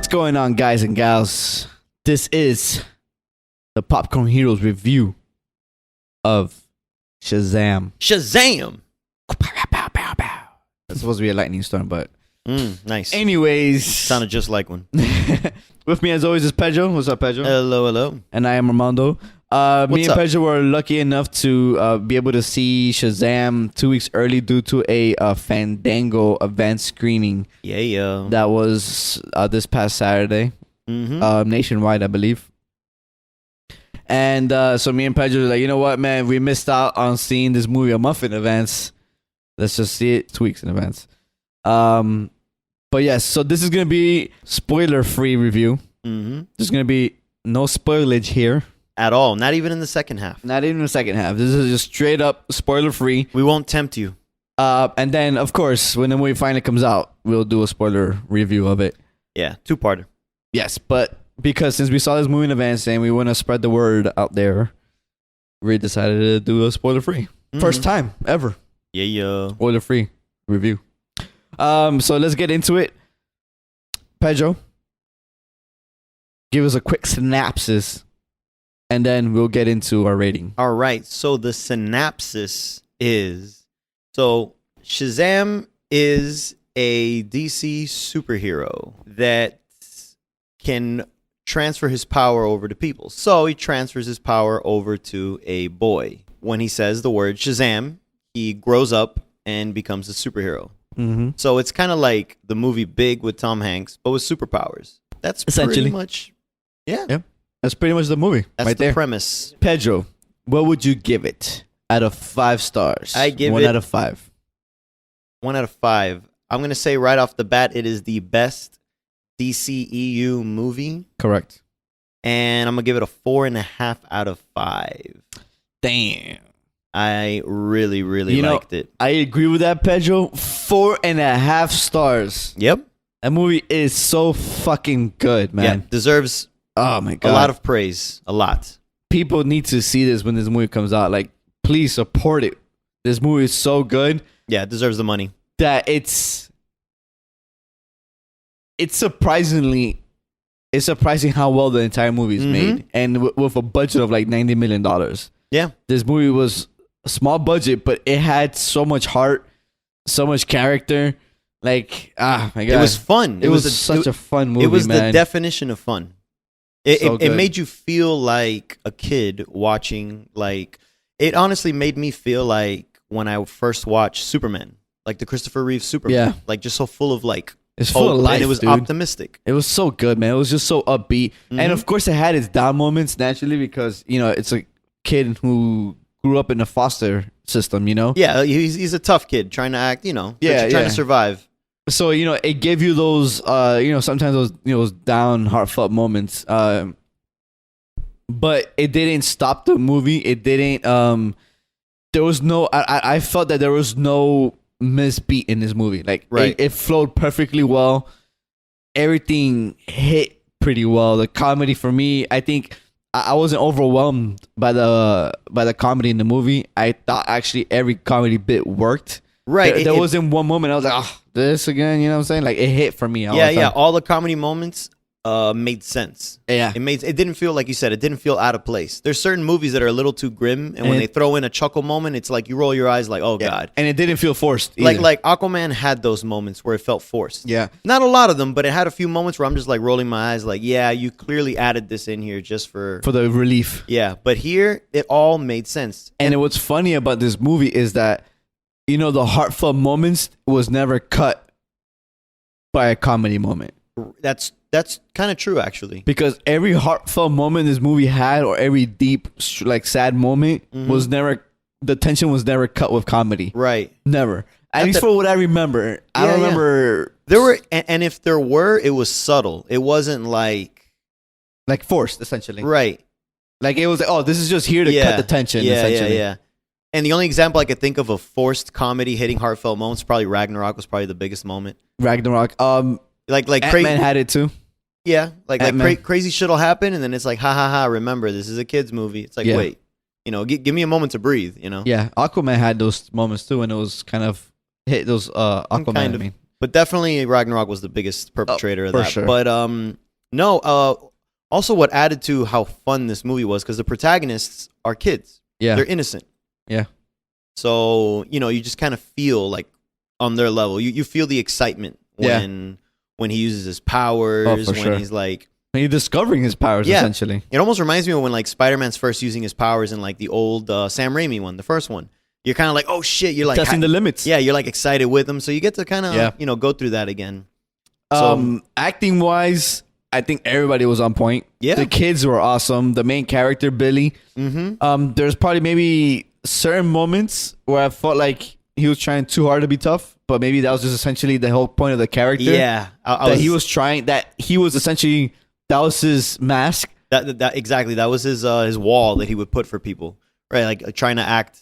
What's going on, guys and gals? This is the Popcorn Heroes review of Shazam. Shazam! That's supposed to be a lightning storm, but Nice. anyways, Sounded just like one. with me as always is Pedro. What's up, Pedro? Hello. And I am Armando. Me What's and up? Pedro were lucky enough to be able to see Shazam 2 weeks early due to a Fandango event screening Yeah. that was this past Saturday, nationwide, I believe. And so me and Pedro were like, you know what, man, we missed out on seeing this movie a month in advance. Let's just see it 2 weeks in advance. But yes, so this is gonna be spoiler-free review. There's gonna be no spoilage here. At all. Not even in the second half. Not even the second half. This is just straight up spoiler-free. We won't tempt you. And then, of course, when the movie finally comes out, we'll do a spoiler review of it. Yeah, two-parter. Yes, but because since we saw this movie in advance and we want to spread the word out there, we decided to do a spoiler-free. First time ever. Yeah. Spoiler-free review. So let's get into it. Pedro, give us a quick synopsis, and then we'll get into our rating. All right. So the synopsis is... So Shazam is a DC superhero that can transfer his power over to people. So he transfers his power over to a boy. When he says the word Shazam, he grows up and becomes a superhero. So it's kind of like the movie Big with Tom Hanks, but with superpowers. That's Essentially. pretty much... Yeah. That's pretty much the movie. That's right the there. premise. Pedro, what would you give it out of 5 stars? I give one it- out of 5. 1 out of 5. I'm going to say right off the bat, it is the best DCEU movie. Correct. And I'm going to give it a 4.5 out of 5. Damn. I really liked it. I agree with that, Pedro. 4.5 stars. Yep. That movie is so fucking good, man. Yeah, deserves Oh my god. a lot of praise. A lot. People need to see this when this movie comes out. Like, please support it. This movie is so good Yeah, it deserves the money. that it's surprising how well the entire movie is made, and with a budget of like $90 million. Yeah. This movie was a small budget, but it had so much heart, so much character. Like, my god, It was fun. It was such a fun movie. It was man. the definition of fun. So It good. made you feel like a kid watching, like, it honestly made me feel like when I first watched Superman, like the Christopher Reeve Superman. Yeah. Like just so full of like It's hope, full of life, and it was dude. optimistic. It was so good, man. It was just so upbeat, and of course, it had its down moments naturally because it's a kid who grew up in a foster system. Yeah, he's a tough kid trying to act, trying to survive. So it gave you those sometimes those down heartfelt moments. But it didn't stop the movie. It didn't. There was no. I felt that there was no misbeat in this movie. Like, Right. it flowed perfectly well. Everything hit pretty well. The comedy, for me, I think I wasn't overwhelmed by the comedy in the movie. I thought actually every comedy bit worked. Right. There wasn't one moment I was like, this again. You know what I'm saying? Like, it hit for me. Yeah. All the comedy moments made sense. Yeah. It didn't feel, like you said, it didn't feel out of place. There's certain movies that are a little too grim, and when they throw in a chuckle moment, it's like you roll your eyes like, oh god. And it didn't feel forced either. Like Aquaman had those moments where it felt forced. Yeah. Not a lot of them, but it had a few moments where I'm just like rolling my eyes like, yeah, you clearly added this in here just for the relief. Yeah, but here it all made sense. And what's funny about this movie is that, the heartfelt moments was never cut by a comedy moment. That's kind of true, actually. Because every heartfelt moment this movie had, or every deep, like, sad moment, was never, the tension was never cut with comedy. Right. Never. At least for what I remember. I don't remember. There were, and if there were, it was subtle. It wasn't like forced, essentially. Right. Like, it was like, this is just here to cut the tension, essentially. Yeah. And the only example I could think of forced comedy hitting heartfelt moments, probably Ragnarok was probably the biggest moment. Ragnarok. Like Ant-Man had it too. Yeah, like Ant-Man. crazy shit will happen, and then it's like, ha ha ha. Remember, this is a kids movie. It's like, wait, give me a moment to breathe. Yeah, Aquaman had those moments too, and it was kind of hit those Aquaman. Kind of. I mean, But definitely Ragnarok was the biggest perpetrator of for that. sure. But no. Also, what added to how fun this movie was because the protagonists are kids. Yeah. They're innocent. Yeah. So you just kind of feel like on their level. You feel the excitement when he uses his powers. When he's like. He's discovering his powers, essentially. It almost reminds me of when like Spider-Man's first using his powers in like the old Sam Raimi one, the first one. You're kind of like, oh shit, you're like testing the limits. Yeah, you're like excited with him, so you get to kind of go through that again. So, acting wise, I think everybody was on point. Yeah, the kids were awesome. The main character Billy. Mm-hmm. There's probably maybe certain moments where I felt like he was trying too hard to be tough, but maybe that was just essentially the whole point of the character. Yeah, he was essentially. That was his mask. That exactly. That was his wall that he would put for people, right? Like trying to act,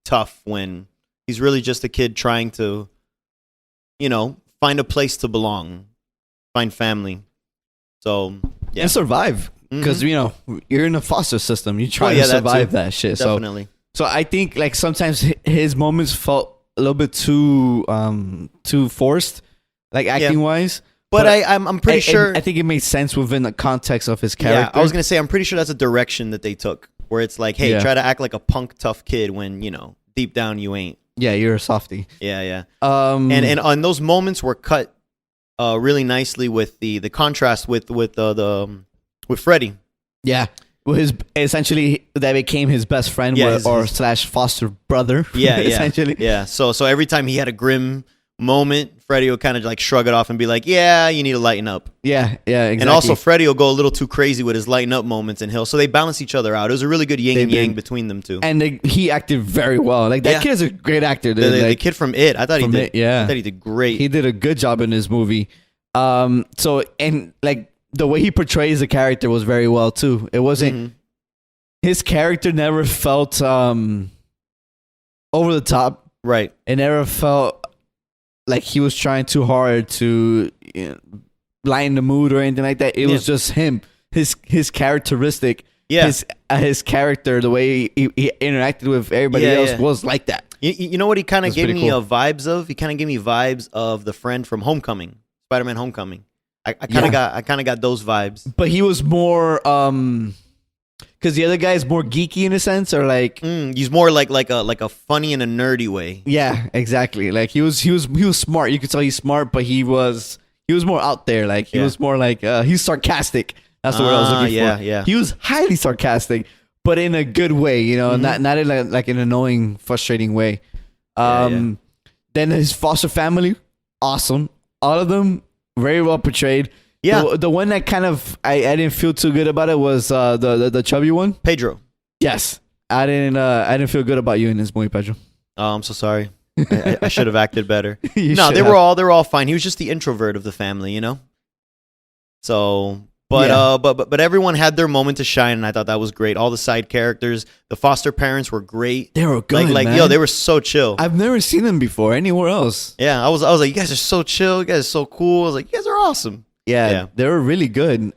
tough when he's really just a kid trying to, find a place to belong, find family. So and survive because you're in a foster system. You try to survive that shit. Definitely. So I think like sometimes his moments felt a little bit too forced, like acting wise. But I'm pretty sure. I think it makes sense within the context of his character. Yeah, I was going to say, I'm pretty sure that's a direction that they took. Where it's like, hey, try to act like a punk tough kid when, deep down you ain't. Yeah, you're a softie. Yeah. And on those moments were cut really nicely with the contrast with Freddy. Yeah. Well, essentially that became his best friend or foster brother. Yeah, essentially. Yeah. So every time he had a grim moment, Freddy will kind of like shrug it off and be like, yeah, you need to lighten up. Yeah, exactly. And also Freddy will go a little too crazy with his lighten up moments, and so they balance each other out. It was a really good yin and yang between them two. And he acted very well. Like that kid is a great actor. Dude. The kid from It, I thought he did. I thought he did great. He did a good job in this movie. So and like the way he portrays the character was very well too. It wasn't his character never felt over the top. Right. It never felt like he was trying too hard to lighten the mood or anything like that. It was just him, his characteristic, his character, the way he interacted with everybody else was like that. You know what he kind of gave me vibes of? He kind of gave me vibes of the friend from Homecoming, Spider-Man Homecoming. I kind of got those vibes. But he was more because the other guy is more geeky in a sense, or like he's more like a funny and a nerdy way. Yeah, exactly. Like he was smart. You could tell he's smart, but he was more out there. Like he was more like he's sarcastic. That's the word I was looking for. Yeah. He was highly sarcastic, but in a good way. Not in like an annoying, frustrating way. Then his foster family, awesome. All of them very well portrayed. Yeah, the one that kind of I didn't feel too good about it was the chubby one, Pedro. Yes, I didn't feel good about you in this movie, Pedro. Oh, I'm so sorry. I should have acted better. No, they were all fine. He was just the introvert of the family, So, but everyone had their moment to shine, and I thought that was great. All the side characters, the foster parents were great. They were good, man. Yo, they were so chill. I've never seen them before anywhere else. Yeah, I was like, you guys are so chill. You guys are so cool. I was like, you guys are awesome. Yeah, they were really good.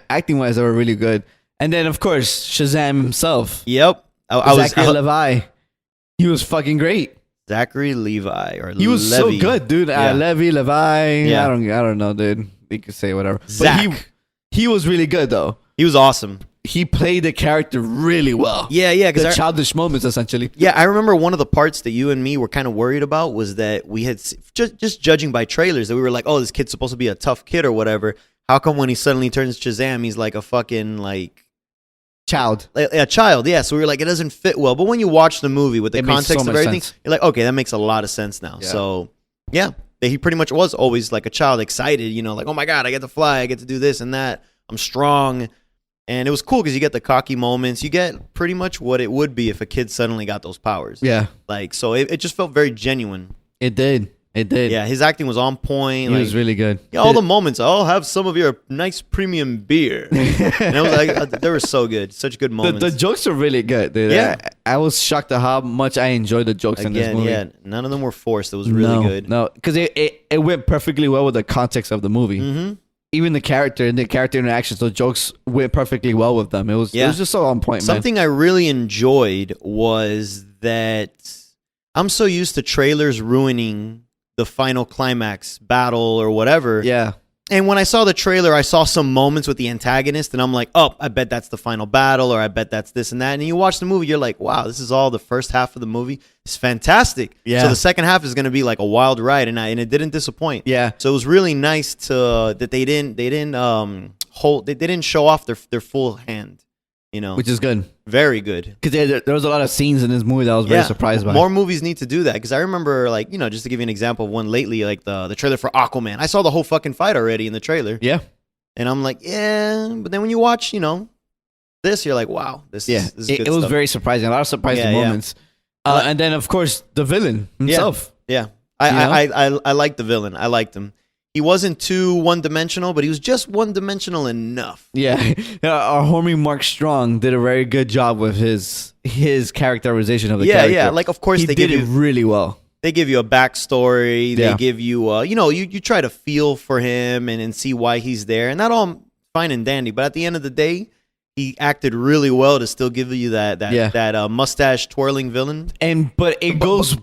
Acting wise, they were really good. And then, of course, Shazam himself. Yep, Zachary Levi. He was fucking great. Zachary Levi he was Levy. So good, dude. Levi. Yeah. I don't know, dude. We could say whatever. Zach. But he was really good though. He was awesome. He played the character really well. Yeah. The childish moments, essentially. Yeah, I remember one of the parts that you and me were kind of worried about was that we had just judging by trailers that we were like, oh, this kid's supposed to be a tough kid or whatever. How come when he suddenly turns Shazam, he's like a fucking child? A child, yeah. So we were like, it doesn't fit well. But when you watch the movie with the context of everything, you're like, okay, that makes a lot of sense now. Yeah. So yeah, he pretty much was always like a child, excited. Like, oh my god, I get to fly, I get to do this and that. I'm strong. And it was cool because you get the cocky moments. You get pretty much what it would be if a kid suddenly got those powers. Yeah. So it just felt very genuine. It did. Yeah, his acting was on point. He was really good. Yeah, all the moments. I'll have some of your nice premium beer. And it was like, they were so good. Such good moments. The jokes were really good, dude. Yeah. I was shocked at how much I enjoyed the jokes in this movie. Yeah, none of them were forced. It was really good. No, because it went perfectly well with the context of the movie. Mm-hmm. Even the character and the character interactions, the jokes went perfectly well with them. It was just so on point, Something I really enjoyed was that I'm so used to trailers ruining the final climax battle or whatever. Yeah. And when I saw the trailer, I saw some moments with the antagonist, and I'm like, oh, I bet that's the final battle, or I bet that's this and that. And you watch the movie, you're like, wow, this is all the first half of the movie. It's fantastic. Yeah. So the second half is going to be like a wild ride, and it didn't disappoint. Yeah. So it was really nice that they didn't show off their full hand. You know, Which is good. Very good. Because there was a lot of scenes in this movie that I was very surprised by. More movies need to do that, because I remember, like, you know, just to give you an example of one lately, like the trailer for Aquaman. I saw the whole fucking fight already in the trailer. Yeah. And I'm like, yeah. But then when you watch, you know, this, you're like, wow, this is good it was stuff. very surprising. A lot of surprising moments. And then, of course, the villain himself. Yeah. I liked the villain. I liked him. He wasn't too one-dimensional, but he was just one-dimensional enough. Yeah. Our homie Mark Strong did a very good job with his characterization of the character. Yeah. Like, of course, they did it really well. They give you a backstory. They give you, you try to feel for him and see why he's there. And that all fine and dandy. But at the end of the day, he acted really well to still give you that mustache twirling villain. But it goes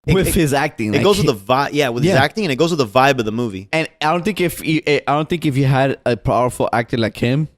with his acting. It goes with the vibe. With his acting, and it goes with the vibe of the movie. And I don't think if you had a powerful actor like him,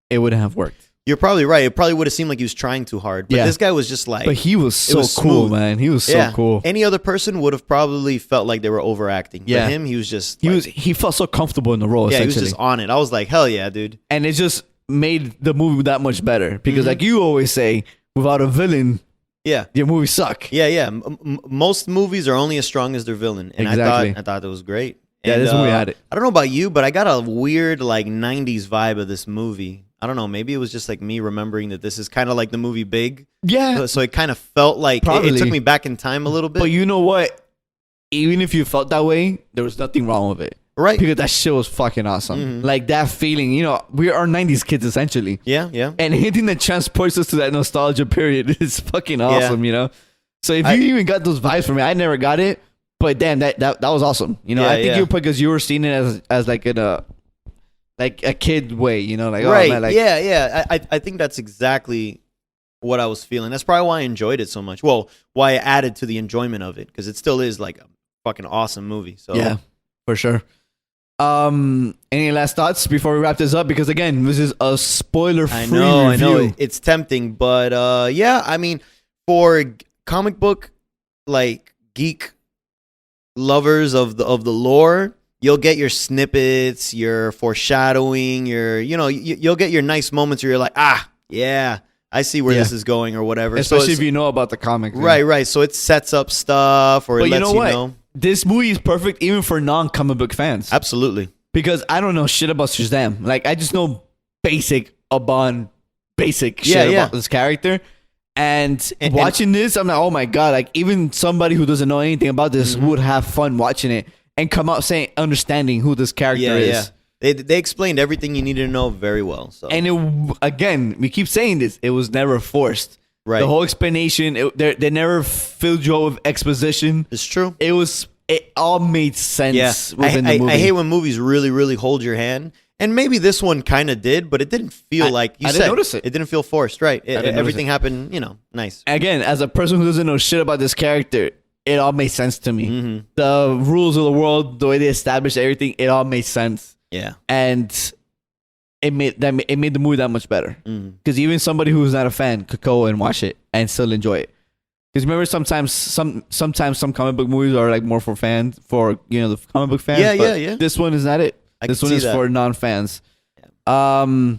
it wouldn't have worked. You're probably right. It probably would have seemed like he was trying too hard. But this guy was just like... But he was so cool, man. He was so cool. Any other person would have probably felt like they were overacting. Yeah. But him, he was just... He felt so comfortable in the role, essentially. He was just on it. I was like, hell yeah, dude. And it just made the movie that much better. Because like you always say, without a villain... Yeah, your movies suck. Yeah. Most movies are only as strong as their villain, and I thought that was great. Yeah, this movie had it. I don't know about you, but I got a weird like '90s vibe of this movie. I don't know. Maybe it was just like me remembering that this is kind of like the movie Big. Yeah. So it kind of felt like it took me back in time a little bit. But you know what? Even if you felt that way, there was nothing wrong with it. Right. Because that shit was fucking awesome. Mm-hmm. Like that feeling, we are 90s kids essentially. Yeah. And anything that transports us to that nostalgia period is fucking awesome, So if you even got those vibes from me, I never got it. But damn, that was awesome. I think you because you were seeing it as like a kid way, like right. Oh, man, like, yeah. I think that's exactly what I was feeling. That's probably why I enjoyed it so much. Well, why I added to the enjoyment of it, because it still is like a fucking awesome movie. So yeah, for sure. Any last thoughts before we wrap this up? Because again, this is a spoiler-free review. I know it's tempting, but I mean, for comic book like geek lovers of the lore, you'll get your snippets, your foreshadowing, you'll get your nice moments where you're like, yeah, I see where this is going or whatever. Especially if you know about the comic. Right. So it sets up stuff, or it lets you know. This movie is perfect even for non-comic book fans. Absolutely. Because I don't know shit about Shazam. Like, I just know basic shit about this character. And watching this, I'm like, oh my God. Like, even somebody who doesn't know anything about this would have fun watching it and come out understanding who this character is. They explained everything you needed to know very well. So. And again, we keep saying this, it was never forced. Right. The whole explanation, they never filled you up with exposition. It's true. It all made sense within the movie. I hate when movies really, really hold your hand. And maybe this one kind of did, but it didn't feel like you said. I didn't notice it. It didn't feel forced, right? Everything happened, nice. Again, as a person who doesn't know shit about this character, it all made sense to me. Mm-hmm. The rules of the world, the way they established everything, it all made sense. Yeah. And it made the movie that much better. Because even somebody who's not a fan could go and watch it and still enjoy it. Because remember, sometimes some comic book movies are like more for fans, for the comic book fans. Yeah. This one is not it. This one is for non-fans. Yeah.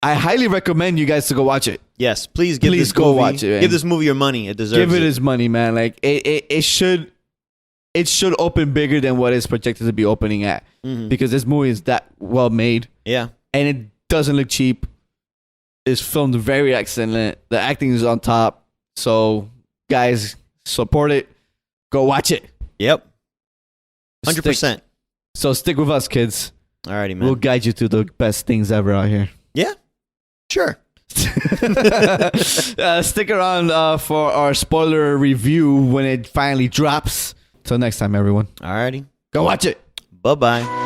I highly recommend you guys to go watch it. Yes, please go watch it. Man. Give this movie your money. It deserves it. Give it its money, man. Like it should open bigger than what it's projected to be opening at. Mm-hmm. Because this movie is that well made. Yeah. And it doesn't look cheap. It's filmed very excellent. The acting is on top. So, guys, support it. Go watch it. Yep. 100%. So stick with us, kids. Alrighty, man. We'll guide you to the best things ever out here. Yeah. Sure. Stick around for our spoiler review when it finally drops. Till next time, everyone. Alrighty. Go watch it. Bye-bye.